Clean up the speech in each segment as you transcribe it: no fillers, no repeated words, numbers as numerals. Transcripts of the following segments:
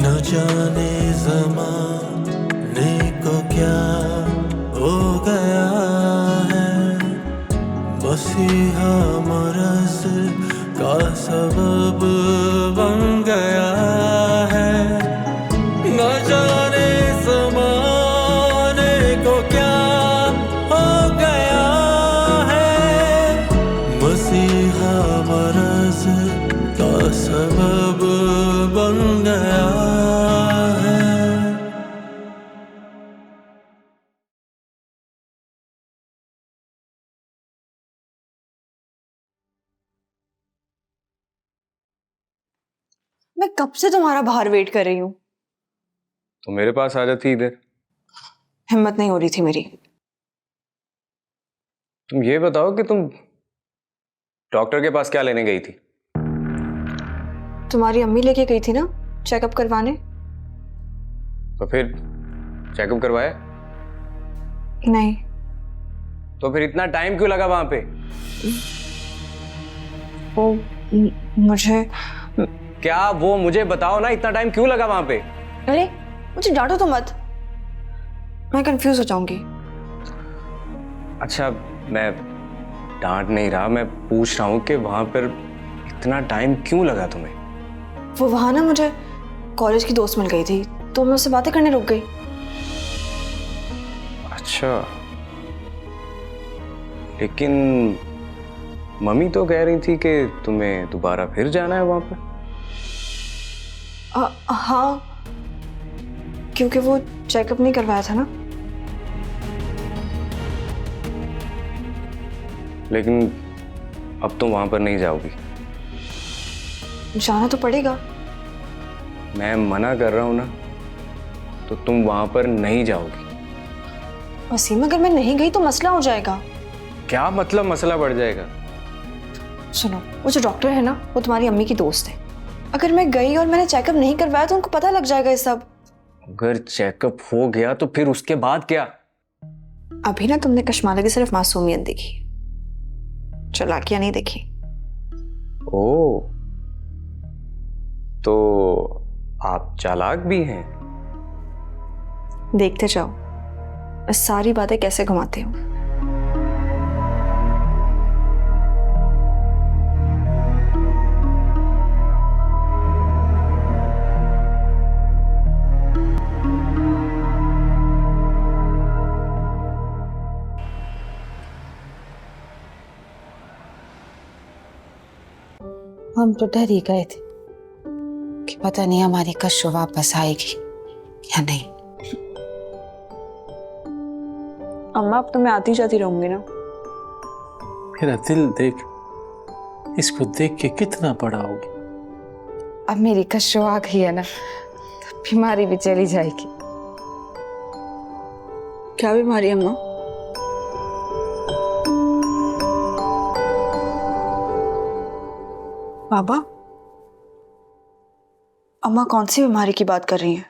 न जाने ज़माने को क्या हो गया है, मसीहा मरज़ का सबब बन गया है। न जाने ज़माने को क्या हो गया है, मसीहा मरज़ का सबब बन गया है। मैं कब से तुम्हारा बाहर वेट कर रही हूँ। तो मेरे पास आ जाती इधर। हिम्मत नहीं हो रही थी मेरी। तुम ये बताओ कि तुम डॉक्टर के पास क्या लेने गई थी? तुम्हारी अम्मी लेके गई थी ना चेकअप करवाने। तो फिर चेकअप करवाया? नहीं। तो फिर इतना टाइम क्यों लगा वहां पे? वो मुझे क्या वो मुझे बताओ ना, इतना टाइम क्यों लगा वहां पे? अरे मुझे डांटो तो मत, मैं कंफ्यूज हो जाऊंगी। अच्छा, मैं डांट नहीं रहा, मैं पूछ रहा हूँ कि वहां पर इतना टाइम क्यों लगा तुम्हें? वो वहां ना मुझे कॉलेज की दोस्त मिल गई थी तो मैं उससे बातें करने रुक गई। अच्छा, लेकिन मम्मी तो कह रही थी कि तुम्हें दोबारा फिर जाना है वहां पर। हाँ, क्योंकि वो चेकअप नहीं करवाया था ना। लेकिन अब तुम वहां पर नहीं जाओगी। जाना तो पड़ेगा। मैं मना कर रहा हूं ना, तो तुम वहां पर नहीं जाओगी। वसीम, अगर मैं नहीं गई तो मसला हो जाएगा। क्या मतलब मसला बढ़ जाएगा? सुनो, वो जो डॉक्टर है ना वो तुम्हारी अम्मी की दोस्त है। अगर मैं गई और मैंने चेकअप नहीं करवाया तो उनको पता लग जाएगा ये सब। अगर चेकअप हो गया तो फिर उसके बाद क्या? अभी ना तुमने कश्माला की सिर्फ मासूमियत देखी, चालाकियां नहीं देखी। ओ, तो आप चालाक भी हैं। देखते जाओ मैं सारी बातें कैसे घुमाती हूँ। हम तो डर ही गए थे कि पता नहीं हमारी कश्श वापस आएगी या नहीं। अम्मा, अब तो मैं आती जाती रहूंगी ना। मेरा दिल देख, इसको देख के कितना बड़ा हो गया। अब मेरी कश्श आ गई है ना, तो बीमारी भी चली जाएगी। क्या बीमारी अम्मा? बाबा, अम्मा कौन सी बीमारी की बात कर रही हैं?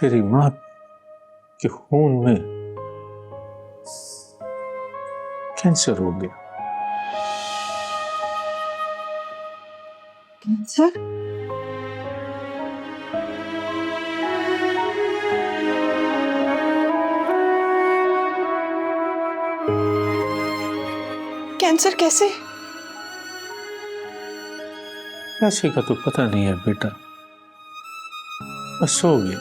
तेरी माँ के खून में कैंसर हो गया। कैंसर? कैंसर कैसे? ऐसे का तो पता नहीं है बेटा, बस हो गया।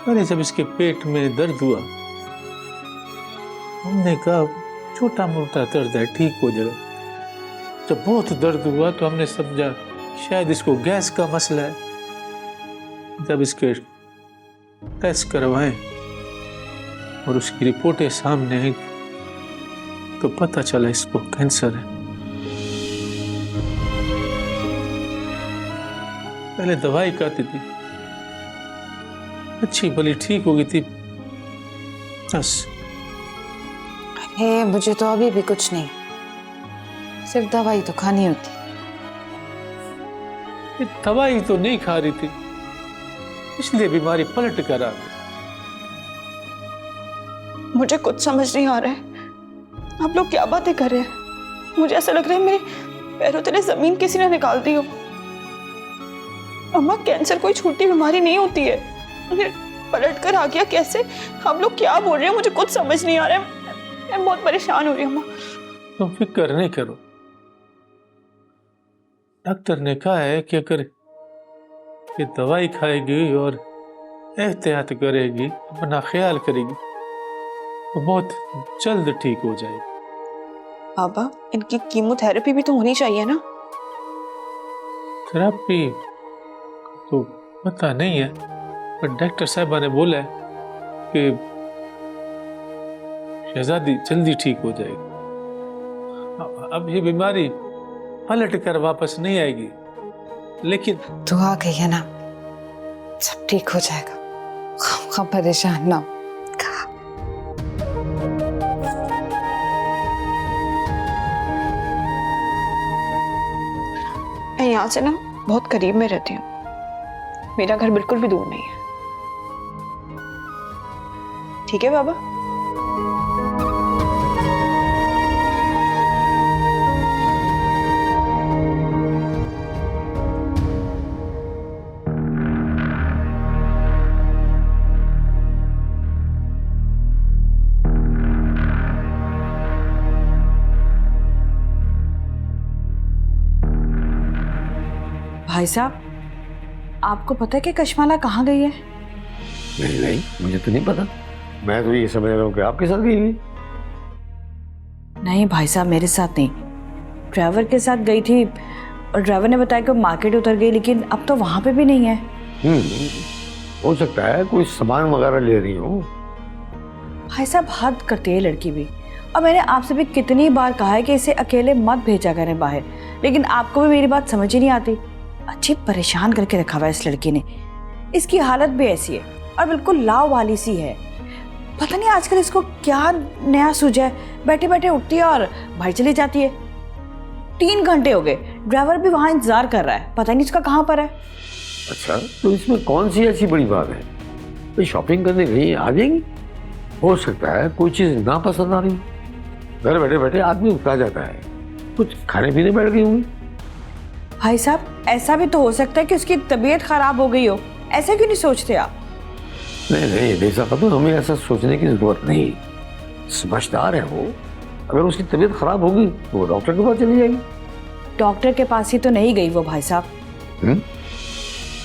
अरे जब इसके पेट में दर्द हुआ, हमने कहा छोटा मोटा दर्द है, ठीक हो जाएगा। जब बहुत दर्द हुआ तो हमने समझा शायद इसको गैस का मसला है। जब इसके टेस्ट करवाए और उसकी रिपोर्टें सामने आई तो पता चला इसको कैंसर है। पहले दवाई खाती थी, अच्छी भली ठीक हो गई थी, बस। अरे मुझे तो अभी भी कुछ नहीं, सिर्फ दवाई तो खानी होती। ये दवाई तो नहीं खा रही थी, इसलिए बीमारी पलट कर आ गई। मुझे कुछ समझ नहीं आ रहा है, आप लोग क्या बातें कर रहे हैं? मुझे ऐसा लग रहा है मेरे पैरों तले जमीन किसी ने निकाल दी हो। अम्मा, कैंसर कोई छोटी बीमारी नहीं होती है। मुझे पलट कर आ गया कैसे? हम लोग क्या बोल रहे हैं मुझे कुछ समझ नहीं आ रहा है। मैं बहुत परेशान हो रही हूँ अम्मा। तुम फिक्र नहीं करो, डॉक्टर ने कहा है कि अगर ये दवाई खाएगी और एहतियात करेगी, अपना ख्याल करेगी, तो बहुत जल्द ठीक हो जाएगी। बाबा, इनकी कीमोथेरेपी भी तो होनी चाहिए ना? थेरेपी तो पता नहीं है, पर डॉक्टर साहबा ने बोला है कि शहजादी जल्दी ठीक हो जाएगी। अब ये बीमारी पलट कर वापस नहीं आएगी, लेकिन दुआ कहिए ना, सब ठीक हो जाएगा। खाम परेशान ना हो। मैं यहाँ से ना बहुत करीब में रहती हूँ, मेरा घर बिल्कुल भी दूर नहीं है। ठीक है बाबा? भाई साहब, आपको पता है कि कशमाला कहाँ गई है? नहीं नहीं, मुझे तो नहीं पता। मैं तो ये समझ रहा हूँ कि आपके साथ गई हुई। नहीं भाई साहब, मेरे साथ नहीं, ड्राइवर के साथ गई थी और ड्राइवर ने बताया कि मार्केट उतर गई, लेकिन अब तो वहां पे भी नहीं है। हो सकता है कोई सामान वगैरह ले रही हो। भाई साहब, हद करती है लड़की भी। और मैंने आपसे भी कितनी बार कहा है कि इसे अकेले मत भेजा करें बाहर, लेकिन आपको भी मेरी बात समझ ही नहीं आती। अच्छी परेशान करके रखा हुआ है इस लड़की ने। इसकी हालत भी ऐसी है और बिल्कुल लाव वाली सी है। पता नहीं आजकल इसको क्या नया सूझा है, बैठे बैठे उठती है और भाई चली जाती है। 3 घंटे हो गए, ड्राइवर भी वहां इंतजार कर रहा है, पता नहीं इसका कहाँ पर है। अच्छा, तो इसमें कौन सी ऐसी बड़ी बात है? तो शॉपिंग करने गई, आ जाएंगी। हो सकता है कोई चीज ना पसंद आ रही, घर बैठे बैठे आदमी उठा जाता है, कुछ खाने पीने बैठ गई होंगी। भाई साहब, ऐसा भी तो हो सकता है कि उसकी तबीयत खराब हो गई हो। ऐसे क्यों नहीं सोचते आप? नहीं नहीं, बेशक तो हमें ऐसा सोचने की जरूरत नहीं। समझदार है वो, अगर उसकी तबीयत खराब होगी तो वो डॉक्टर के पास चली जाएगी। डॉक्टर के पास ही तो नहीं गई वो भाई साहब।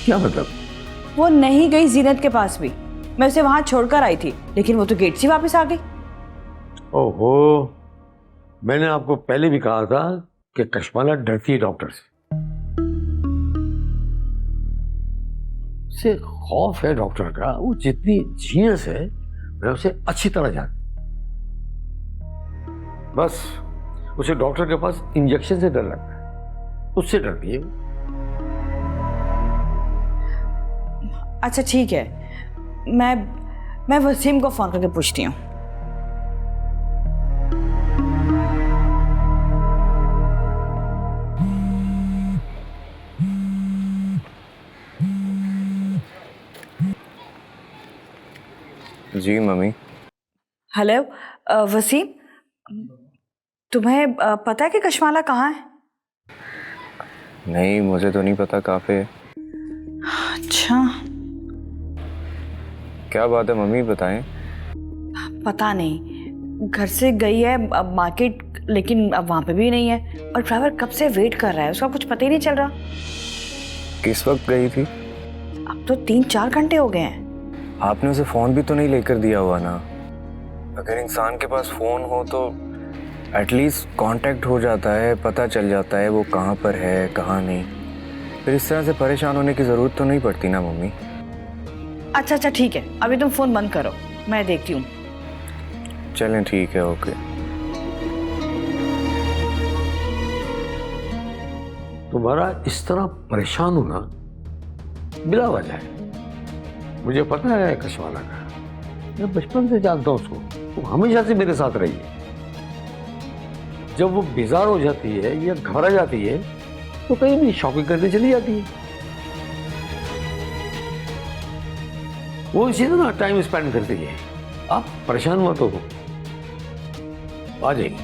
क्या मतलब? वो नहीं गई जीनत के पास भी। मैं उसे वहां छोड़कर आई थी, लेकिन वो तो गेट से वापस आ गई। ओहो, मैंने आपको पहले भी कहा था कि कशमाला डरती है डॉक्टर से। उसे खौफ है डॉक्टर का। वो जितनी जीनियस है मैं उसे अच्छी तरह जानता। बस उसे डॉक्टर के पास इंजेक्शन से डर लगता है, उससे डरती है। अच्छा ठीक है, मैं वसीम को फोन करके पूछती हूँ। जी मम्मी। हेलो वसीम, तुम्हें पता है कि कशमाला कहाँ है? नहीं, मुझे तो नहीं पता कहाँ पे है। अच्छा, क्या बात है मम्मी, बताएं। पता नहीं, घर से गई है अब मार्केट, लेकिन अब वहां पे भी नहीं है और ड्राइवर कब से वेट कर रहा है, उसका कुछ पता ही नहीं चल रहा। किस वक्त गई थी? अब तो 3-4 घंटे हो गए हैं। आपने उसे फोन भी तो नहीं लेकर दिया हुआ ना। अगर इंसान के पास फोन हो तो एटलीस्ट कांटेक्ट हो जाता है, पता चल जाता है वो कहाँ पर है कहाँ नहीं। फिर इस तरह से परेशान होने की जरूरत तो नहीं पड़ती ना मम्मी। अच्छा ठीक है, अभी तुम फोन बंद करो, मैं देखती हूँ। चलें ठीक है, ओके। तुम्हारा इस तरह परेशान होना बिला वजह है। मुझे पता है कशमाला का, मैं बचपन से जानता हूँ उसको, वो हमेशा से मेरे साथ रही है। जब वो बेजार हो जाती है या घबरा जाती है तो कहीं भी शॉपिंग करने चली जाती है। वो इसी तरह टाइम स्पेंड करती है। आप परेशान मत हो, आ जाएगी।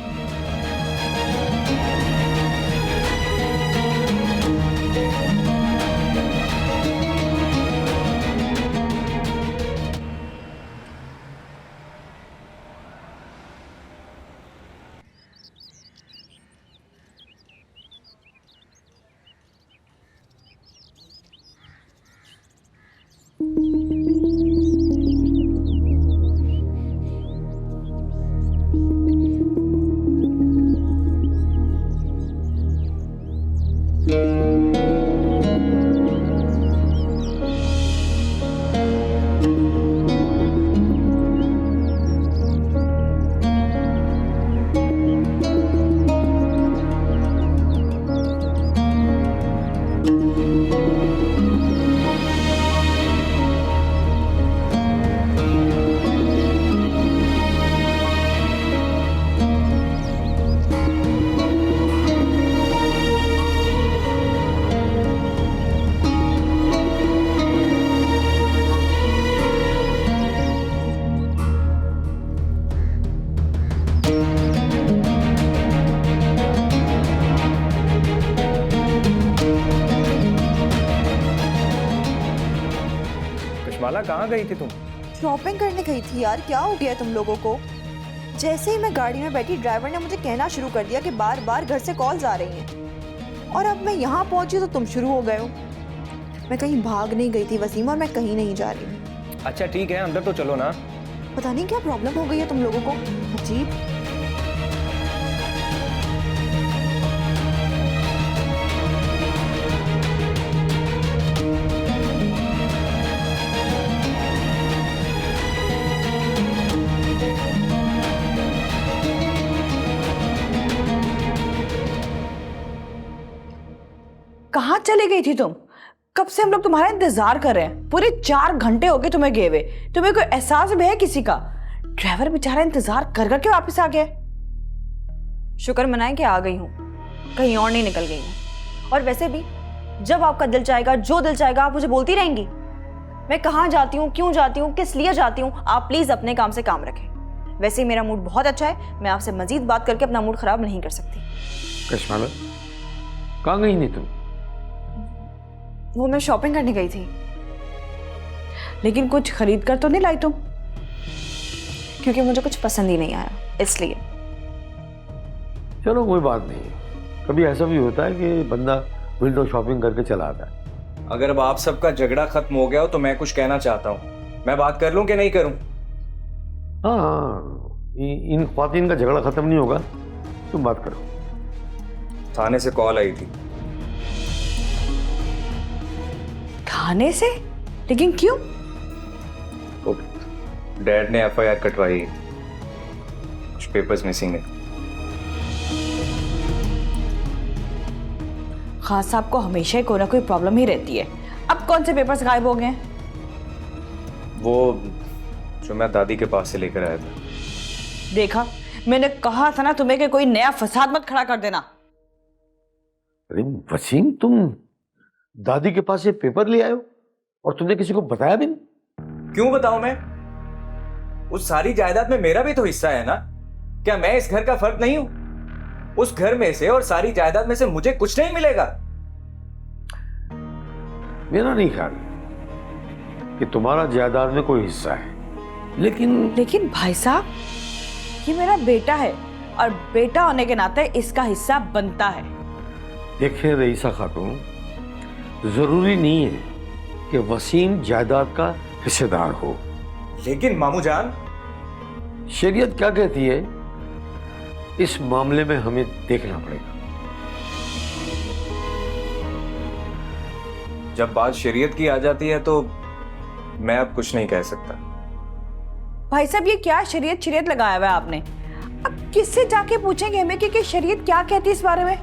कहाँ गई थी तुम? शॉपिंग करने गई थी यार, क्या हो गया तुम लोगों को? जैसे ही मैं गाड़ी में बैठी ड्राइवर ने मुझे कहना शुरू कर दिया कि बार बार घर से कॉल्स आ रही हैं, और अब मैं यहाँ पहुंची तो तुम शुरू हो गए हो। मैं कहीं भाग नहीं गई थी वसीम, और मैं कहीं नहीं जा रही हूँ। अच्छा ठीक है, अंदर तो चलो ना। पता नहीं क्या प्रॉब्लम हो गई है तुम लोगों को, अजीब। कहाँ चली गई थी तुम? कब से हम लोग तुम्हारा इंतजार कर रहे हैं, पूरे 4 घंटे हो गए तुम्हें गए हुए। तुम्हें कोई एहसास भी है किसी का? ड्राइवर बेचारा इंतजार कर करके वापस आ गया। शुक्र मनाएं कि आ गई हूँ, कहीं और नहीं निकल गई हूँ। और वैसे भी जब आपका दिल चाहेगा, जो दिल चाहेगा, आप मुझे बोलती रहेंगी। मैं कहाँ जाती हूँ, क्यों जाती हूँ, किस लिए जाती हूँ, आप प्लीज अपने काम से काम रखें। वैसे ही मेरा मूड बहुत अच्छा है, मैं आपसे मजीद बात करके अपना मूड खराब नहीं कर सकती। कश्माला, कहाँ गई नहीं तुम? वो मैं शॉपिंग करने गई थी। लेकिन कुछ खरीद कर तो नहीं लाई तुम? क्योंकि मुझे कुछ पसंद ही नहीं आया, इसलिए। चलो कोई बात नहीं, कभी ऐसा भी होता है कि बंदा विंडो शॉपिंग करके चला आता है। अगर अब आप सबका झगड़ा खत्म हो गया हो तो मैं कुछ कहना चाहता हूँ। मैं बात कर लूँ कि नहीं करूँ? हाँ, इन ख्वातीन का झगड़ा खत्म नहीं होगा, तुम बात करो। थाने से कॉल आई थी। थाने से? लेकिन क्यों? तो डैड ने एफआईआर कटवाई है, कुछ पेपर्स मिसिंग है। खान साहब को हमेशा ही कोई ना कोई प्रॉब्लम ही रहती है। अब कौन से पेपर्स गायब हो गए? वो जो मैं दादी के पास से लेकर आया था। देखा, मैंने कहा था ना तुम्हें कि कोई नया फसाद मत खड़ा कर देना। अरे वसीम, तुम दादी के पास से पेपर ले आए हो और तुमने किसी को बताया भी नहीं? क्यों बताऊं मैं? उस सारी जायदाद में मेरा भी तो हिस्सा है ना। क्या मैं इस घर का फर्द नहीं हूं? उस घर में से और सारी जायदाद में से मुझे कुछ नहीं मिलेगा? मेरा नहीं ख्याल कि तुम्हारा जायदाद में कोई हिस्सा है, लेकिन भाई साहब, ये मेरा बेटा है और बेटा होने के नाते इसका हिस्सा बनता है। देखें रईसा खातून, जरूरी नहीं है कि वसीम जायदाद का हिस्सेदार हो। लेकिन मामू जान, शरीयत क्या कहती है, इस मामले में हमें देखना पड़ेगा। जब बात शरीयत की आ जाती है तो मैं अब कुछ नहीं कह सकता। भाई साहब, ये क्या शरीयत लगाया हुआ है आपने? अब किससे जाके पूछेंगे हमें कि शरीयत क्या कहती है इस बारे में?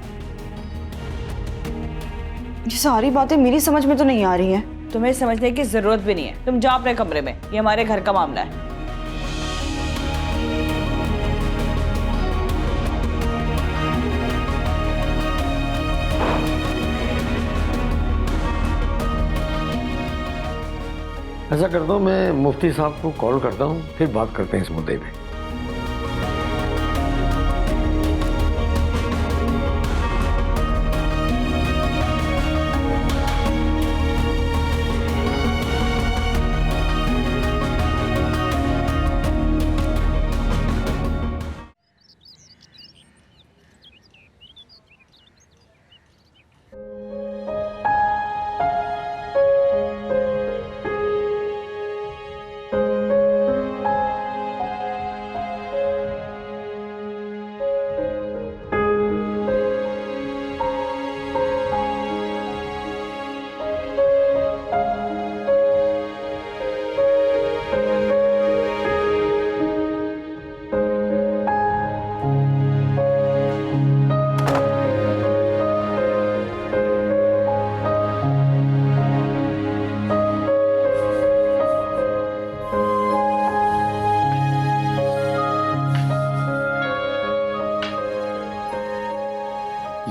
ये सारी बातें मेरी समझ में तो नहीं आ रही हैं। तुम्हें समझने की जरूरत भी नहीं है, तुम जाओ अपने कमरे में, ये हमारे घर का मामला है। ऐसा करता हूं, मैं मुफ्ती साहब को कॉल करता हूं, फिर बात करते हैं इस मुद्दे पे।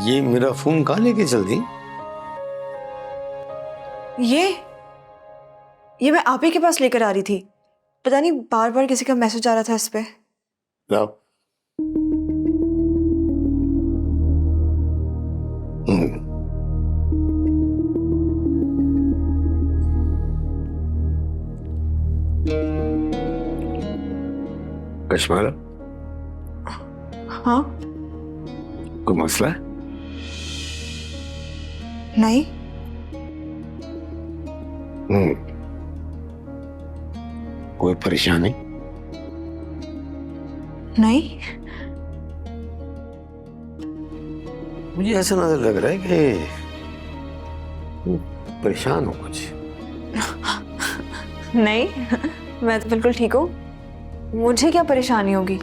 ये मेरा फोन कहाँ लेके चल दी? ये मैं आप ही के पास लेकर आ रही थी। पता नहीं बार बार किसी का मैसेज आ रहा था इस पे। लाओ। कश्मीरा, हाँ? कोई मसला है? नहीं। कोई परेशानी? नहीं। मुझे ऐसा नजर लग रहा है कि परेशान हो कुछ। नहीं, मैं तो बिल्कुल ठीक हूँ। मुझे क्या परेशानी होगी?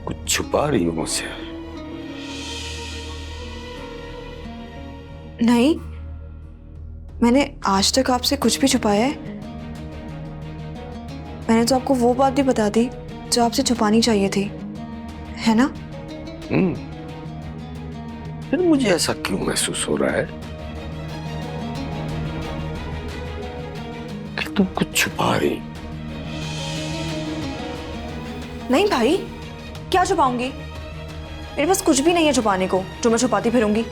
कुछ छुपा रही हो मुझसे? नहीं, मैंने आज तक आपसे कुछ भी छुपाया है? मैंने तो आपको वो बात भी बता दी जो आपसे छुपानी चाहिए थी, है ना? फिर मुझे ऐसा क्यों महसूस हो रहा है कि तुम कुछ छुपा रही? नहीं भाई, क्या छुपाऊंगी? मेरे पास कुछ भी नहीं है छुपाने को जो मैं छुपाती फिरूंगी।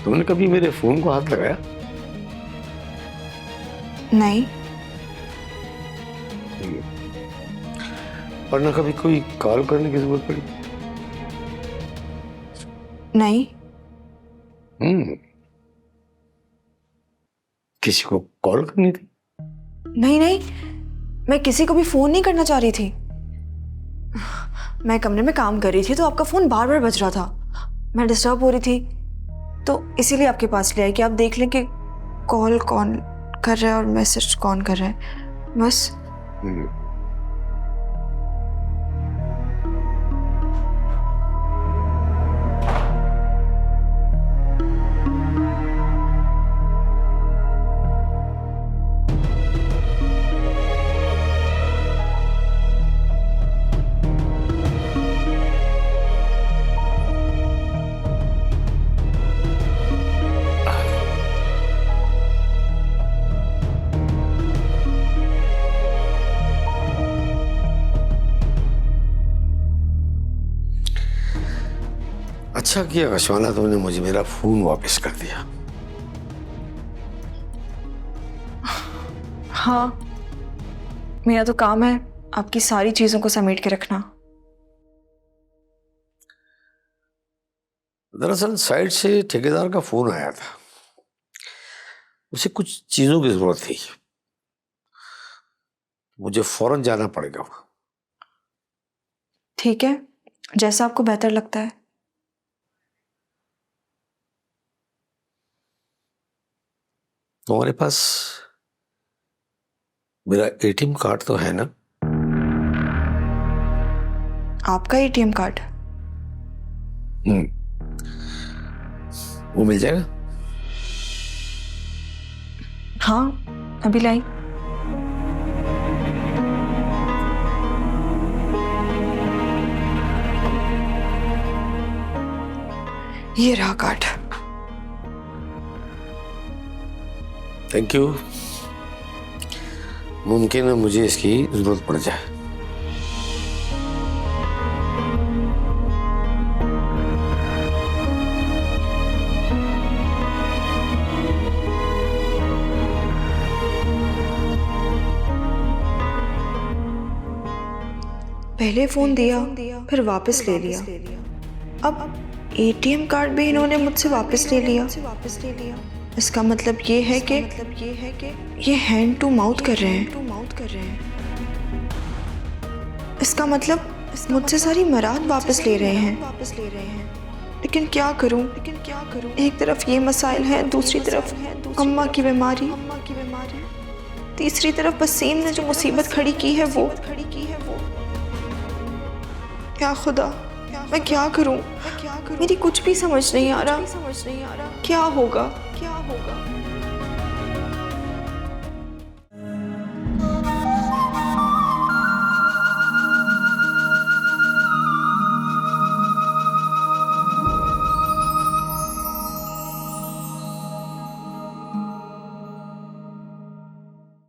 तुमने कभी मेरे फोन को हाथ लगाया? नहीं। और ना कभी कोई कॉल करने की जरूरत पड़ी? नहीं। किसी को कॉल करनी थी? नहीं नहीं, मैं किसी को भी फोन नहीं करना चाह रही थी। मैं कमरे में काम कर रही थी तो आपका फोन बार बार बज रहा था। मैं डिस्टर्ब हो रही थी तो इसीलिए आपके पास ले आई कि आप देख लें कि कॉल कौन कर रहा है और मैसेज कौन कर रहा है, बस। अच्छा किया कशवाना, तुमने मुझे मेरा फोन वापस कर दिया। हाँ, मेरा तो काम है आपकी सारी चीजों को समेट के रखना। दरअसल साइड से ठेकेदार का फोन आया था, उसे कुछ चीजों की जरूरत थी, मुझे फौरन जाना पड़ेगा। ठीक है, जैसा आपको बेहतर लगता है। तुम्हारे पास मेरा एटीएम कार्ड तो है ना? आपका एटीएम कार्ड? वो मिल जाएगा? हाँ, अभी लाई। ये रहा कार्ड। Thank you. मुमकिन है मुझे इसकी जरूरत पड़ जाए। पहले फोन दिया, फिर वापस ले लिया। अब एटीएम कार्ड भी इन्होंने मुझसे वापस ले लिया। इसका मतलब ये है कि ये हैंड टू माउथ कर रहे हैं। इसका मतलब मुझसे सारी मराद वापस ले रहे हैं। लेकिन क्या करूं? एक तरफ ये मसाइल हैं, दूसरी तरफ अम्मा की बीमारी, तीसरी तरफ वसीम ने जो मुसीबत खड़ी की है वो। क्या खुदा, मैं क्या करूं? मेरी कुछ भी समझ नहीं आ रहा। क्या होगा?